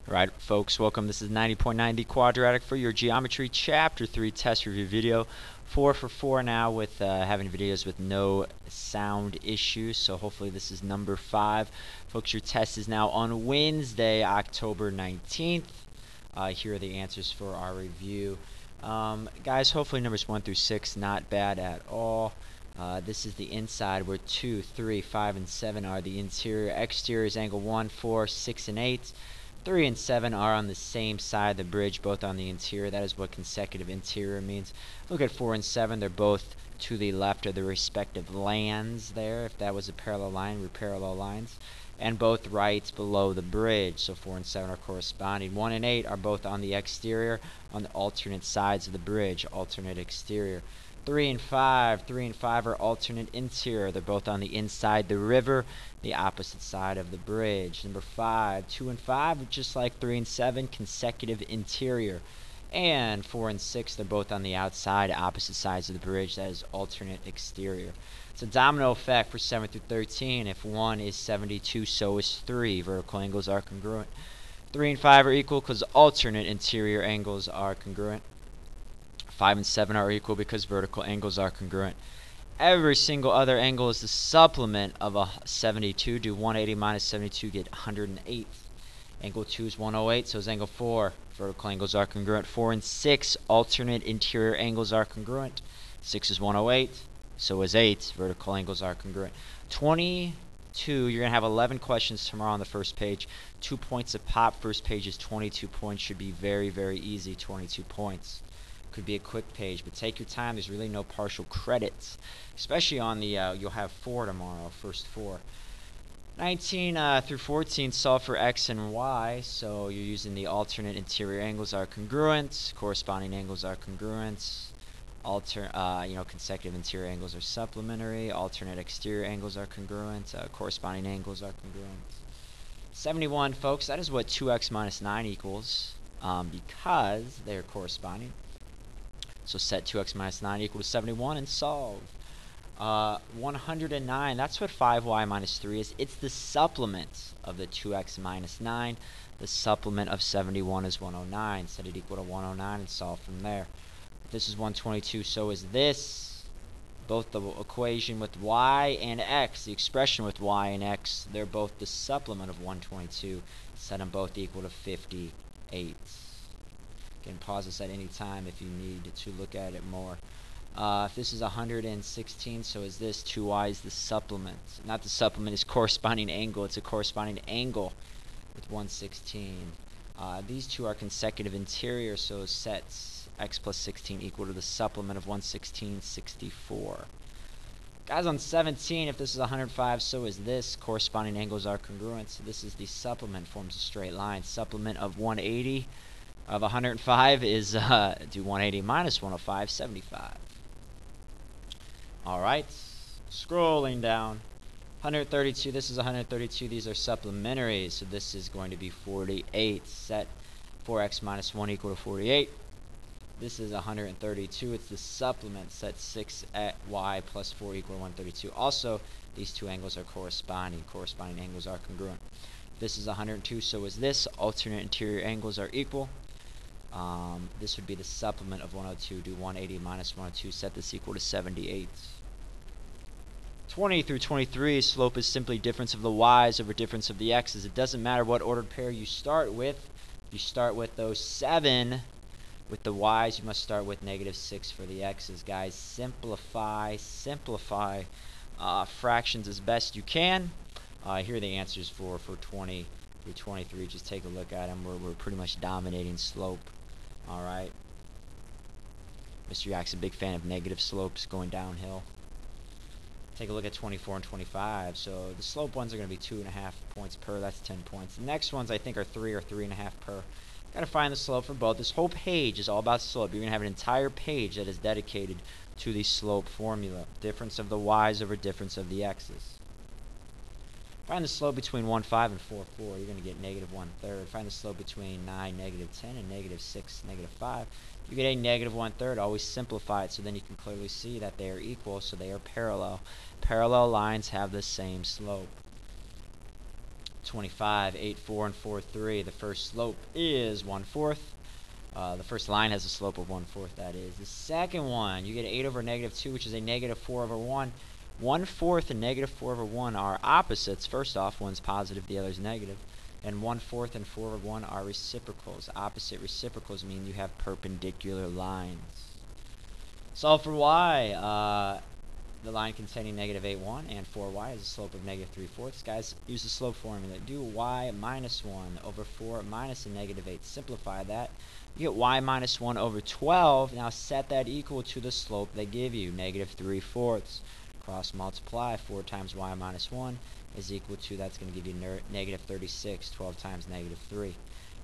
Alright folks, welcome. This is 90.9 the quadratic for your geometry chapter 3 test review video. 4 for 4 now with having videos with no sound issues, so hopefully this is number 5. Folks, your test is now on Wednesday, October 19th. Here are the answers for our review. Guys, hopefully numbers 1 through 6 not bad at all. This is the inside where 2, 3, 5, and 7 are. The interior. Exterior is angle 1, 4, 6, and 8. 3 and 7 are on the same side of the bridge, both on the interior. That is what consecutive interior means. Look at 4 and 7. They're both to the left of the respective lands there. If that was a parallel line, we're parallel lines. And both right below the bridge. So 4 and 7 are corresponding. 1 and 8 are both on the exterior, on the alternate sides of the bridge, alternate exterior. 3 and 5 are alternate interior. They're both on the inside the river, the opposite side of the bridge. Number 5, 2 and 5 are just like 3 and 7, consecutive interior. And 4 and 6, they're both on the outside, opposite sides of the bridge. That is alternate exterior. It's a domino effect for 7 through 13. If 1 is 72, so is 3. Vertical angles are congruent. 3 and 5 are equal because alternate interior angles are congruent. 5 and 7 are equal because vertical angles are congruent. Every single other angle is the supplement of a 72. Do 180 minus 72, get 108. Angle 2 is 108, so is angle 4. Vertical angles are congruent. 4 and 6, alternate interior angles are congruent. 6 is 108, so is 8. Vertical angles are congruent. 22, you're going to have 11 questions tomorrow on the first page. 2 points a pop. First page is 22 points. Should be very, very easy, 22 points. Could be a quick page, but take your time. There's really no partial credits, especially on the you'll have 4 tomorrow, first 4. 19 through 14 solve for x and y, so you're using the alternate interior angles are congruent, corresponding angles are congruent, consecutive interior angles are supplementary, alternate exterior angles are congruent, corresponding angles are congruent. 71, folks, that is what 2x minus 9 equals, because they're corresponding. So set 2x minus 9 equal to 71 and solve. 109, that's what 5y minus 3 is. It's the supplement of the 2x minus 9. The supplement of 71 is 109. Set it equal to 109 and solve from there. If this is 122, so is this. Both the equation with y and x, the expression with y and x, they're both the supplement of 122. Set them both equal to 58. You can pause this at any time if you need to look at it more. If this is 116, so is this. 2y is the supplement. Not the supplement, is corresponding angle. It's a corresponding angle with 116. These two are consecutive interior, so sets x plus 16 equal to the supplement of 116, 64. Guys, on 17, if this is 105, so is this. Corresponding angles are congruent, so this is the supplement, forms a straight line. Supplement of 180 of 105 is do 180 minus 105, 75. Alright, scrolling down. 132, this is 132. These are supplementary, so this is going to be 48. Set 4x minus 1 equal to 48. This is 132. It's the supplement. Set 6 at y plus 4 equal to 132. Also, these two angles are corresponding. Corresponding angles are congruent. This is 102, so is this. Alternate interior angles are equal. This would be the supplement of 102. Do 180 minus 102. Set this equal to 78. 20 through 23, slope is simply difference of the y's over difference of the x's. It doesn't matter what ordered pair you start with. If you start with those 7 with the y's, you must start with -6 for the x's. Guys, simplify fractions as best you can. Here are the answers for 20 through 23. Just take a look at them. We're pretty much dominating slope. Alright. Mr. Yak's a big fan of negative slopes going downhill. Take a look at 24 and 25. So the slope ones are going to be 2.5 points per. That's 10 points. The next ones I think are 3 or 3.5 per. Got to find the slope for both. This whole page is all about slope. You're going to have an entire page that is dedicated to the slope formula. Difference of the y's over difference of the x's. Find the slope between 1, 5 and 4, 4. You're going to get -1/3. Find the slope between 9, -10 and -6, -5. You get a -1/3. Always simplify it so then you can clearly see that they are equal, so they are parallel. Parallel lines have the same slope. 25, 8, 4, and 4, 3. The first slope is 1/4. The first line has a slope of 1/4, that is. The second one, you get 8 over negative 2, which is a negative 4 over 1. 1/4 and negative 4 over 1 are opposites. First off, one's positive, the other's negative. And 1/4 and 4 over 1 are reciprocals. Opposite reciprocals mean you have perpendicular lines. Solve for y. The line containing negative 8, 1 and 4y has a slope of negative 3/4. Guys, use the slope formula. Do y minus 1 over 4 minus a negative 8. Simplify that. You get y minus 1 over 12. Now set that equal to the slope they give you, negative 3/4. Cross multiply. 4 times y minus 1 is equal to, that's going to give you negative 36. 12 times negative 3.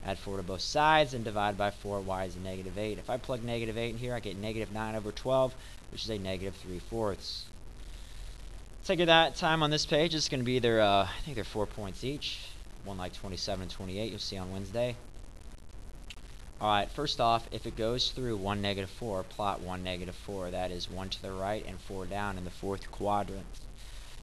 Add 4 to both sides and divide by 4. Y is a negative 8. If I plug negative 8 in here, I get negative 9 over 12, which is a negative 3/4. Take your time on this page. It's going to be either, I think they're 4 points each. One like 27 and 28, you'll see on Wednesday. Alright, first off, if it goes through 1, negative 4, plot 1, negative 4. That is 1 to the right and 4 down in the 4th quadrant.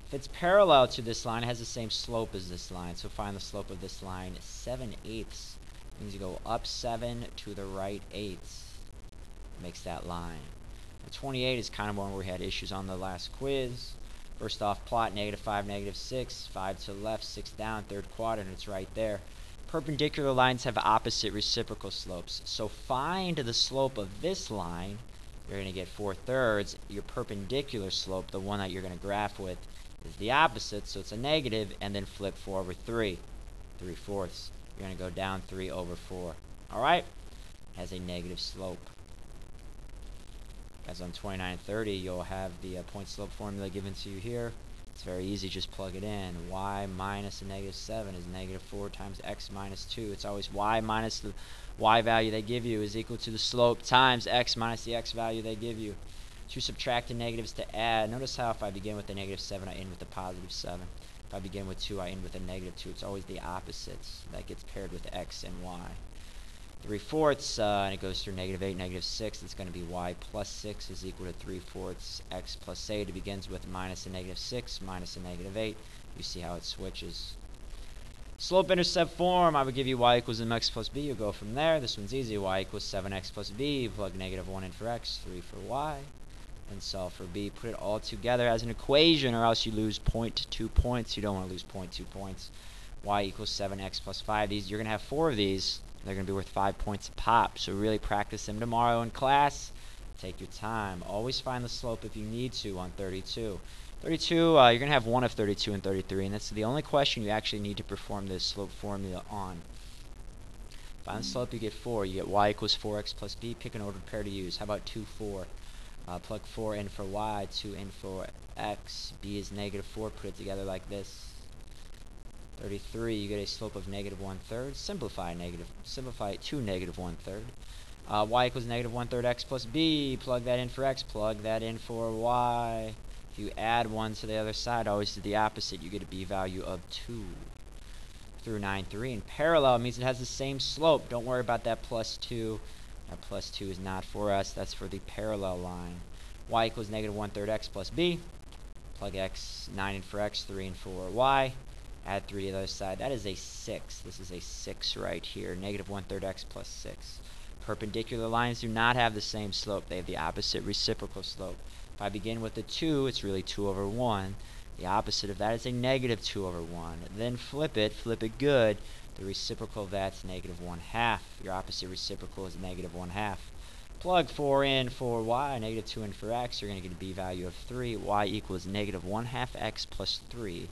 If it's parallel to this line, it has the same slope as this line. So find the slope of this line. 7/8 means you go up 7 to the right 8. Makes that line. The 28 is kind of one where we had issues on the last quiz. First off, plot negative 5, negative 6. 5 to the left, 6 down, 3rd quadrant. It's right there. Perpendicular lines have opposite reciprocal slopes. So find the slope of this line. You're going to get 4/3. Your perpendicular slope, the one that you're going to graph with, is the opposite. So it's a negative, and then flip 4 over 3. 3/4. You're going to go down 3 over 4. Alright? Has a negative slope. As on 29 and 30, you'll have the point slope formula given to you here. It's very easy, just plug it in. Y minus a negative 7 is negative 4 times x minus 2. It's always y minus the y value they give you is equal to the slope times x minus the x value they give you. To subtract the negatives to add. Notice how if I begin with a negative 7, I end with a positive 7. If I begin with 2, I end with a negative 2. It's always the opposites that gets paired with x and y. 3/4, and it goes through negative 8, negative 6. It's going to be y plus 6 is equal to 3/4 x plus 8. It begins with minus a negative 6, minus a negative 8. You see how it switches. Slope-intercept form, I would give you y equals mx plus b. You'll go from there. This one's easy. Y equals 7x plus b. You plug negative 1 in for x, 3 for y. And solve for b. Put it all together as an equation, or else you lose 0.2 points. You don't want to lose 0.2 points. Y equals 7x plus 5. You're going to have 4 of these. They're going to be worth 5 points a pop. So really practice them tomorrow in class. Take your time. Always find the slope if you need to on 32. 32, you're going to have one of 32 and 33. And that's the only question you actually need to perform this slope formula on. Find the slope, you get 4. You get y equals 4x plus b. Pick an ordered pair to use. How about 2, 4? Plug 4 in for y, 2 in for x. B is negative 4. Put it together like this. 33, you get a slope of negative 1/3. Simplify it to negative 1/3. Y equals negative 1/3 x plus b. Plug that in for x. Plug that in for y. If you add 1 to the other side, always do the opposite. You get a b value of 2. Through 9, 3. And parallel means it has the same slope. Don't worry about that plus 2. That plus 2 is not for us. That's for the parallel line. Y equals negative 1/3 x plus b. Plug x, 9 in for x, 3 in for y. Add 3 to the other side. That is a 6. This is a 6 right here. Negative 1/3 x plus 6. Perpendicular lines do not have the same slope. They have the opposite reciprocal slope. If I begin with a 2, it's really 2 over 1. The opposite of that is a negative 2 over 1. Then flip it good. The reciprocal of that's negative 1/2. Your opposite reciprocal is negative 1/2. Plug 4 in for y, negative 2 in for x. You're going to get a b value of 3. Y equals negative 1/2 x plus 3.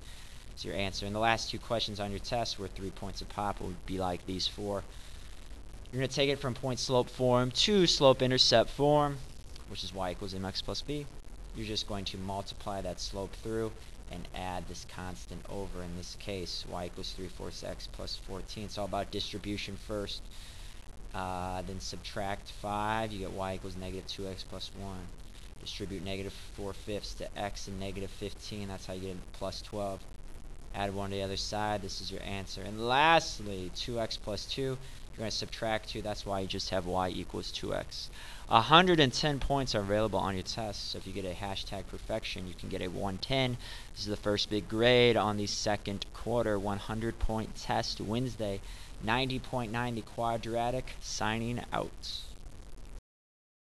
Is your answer. And the last 2 questions on your test were 3 points a pop. It would be like these 4. You're going to take it from point slope form to slope intercept form, which is y equals mx plus b. You're just going to multiply that slope through and add this constant over. In this case, y equals 3/4 x plus 14. It's all about distribution first. Then subtract 5. You get y equals negative 2x plus 1. Distribute negative 4/5 to x and negative 15. That's how you get plus 12. Add 1 to the other side. This is your answer. And lastly, 2x plus 2. You're going to subtract 2. That's why you just have y equals 2x. 110 points are available on your test, so if you get a hashtag perfection, you can get a 110. This is the first big grade on the second quarter 100-point test Wednesday. 90.90 quadratic, signing out.